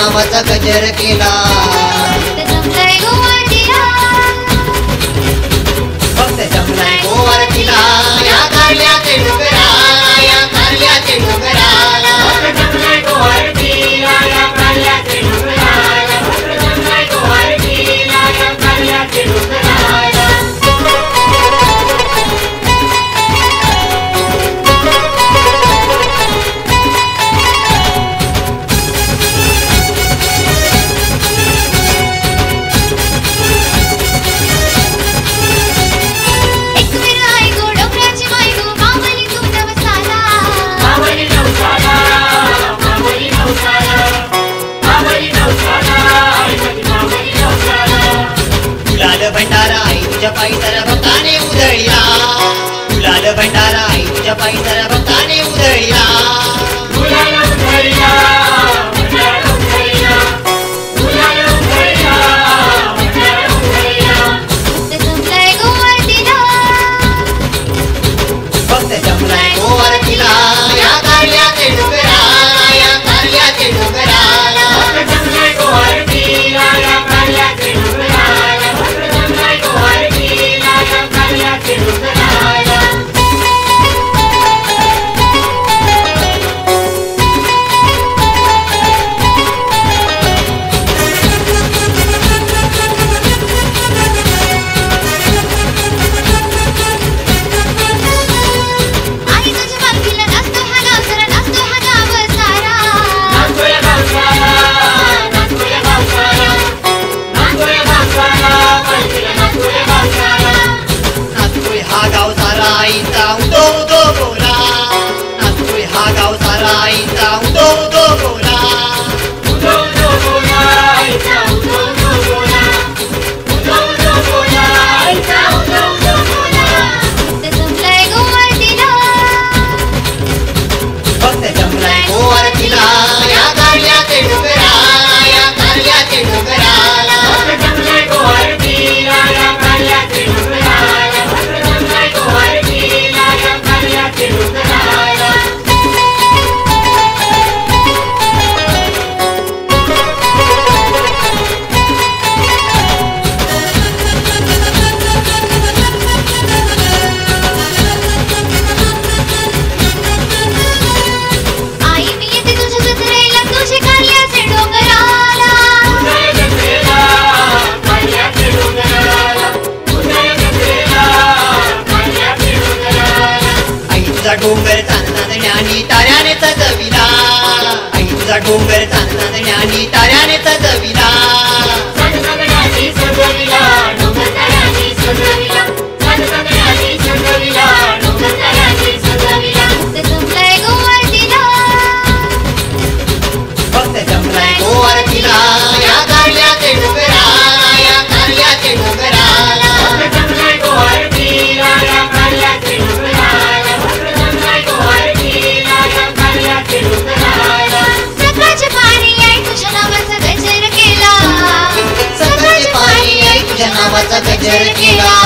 नावाचा गजर केला. फक्त जमलाय गोवारतीला या कारल्याचे डोंगराला, या कारल्याचे डोंगराला. फक्त जमलाय गोवारतीला या कारल्याचे डोंगराला, फक्त जमलाय गोवारतीला या कारल्याचे डोंगराला. भंडारा आई तुझ्या पायी तर भक्ताने उधळीला. गुलाल भंडारा आई तुझ्या पायी तर भक्ताने उधळीला. गुलाल उधळीला, गुलाल उधळीला, गुलाल उधळीला, गुलाल उधळीला. फक्त जमलाय गोवारतीला, फक्त जमलाय गोवारतीला या कारल्याचे डोंगराला, या कारल्याचे डोंगराला. फक्त जमलाय गोवारतीला या कारल्याचे डोंगराला. डोंगर चांदण्यानी ताऱ्याने सजविला. आई तुझा डोंगर चांदण्यानी ताऱ्याने सजविला. चांदण्यानी सजविला, डोंगर ताऱ्याने सजविला. चांदण्यानी सजविला, डोंगर ताऱ्याने सजविला. फक्त जमलाय गोवारतीला, फक्त जमलाय गोवारतीला या कारल्याचे डोंगराला, या कारल्याचे डोंगराला. फक्त जमलाय गोवारतीला या कारल्याचे डोंगराला. सकाळचे पाणी आई तुझ्या नावाचा गजर केला, सकाळचे पाणी आई तुझ्या नावाचा गजर केला.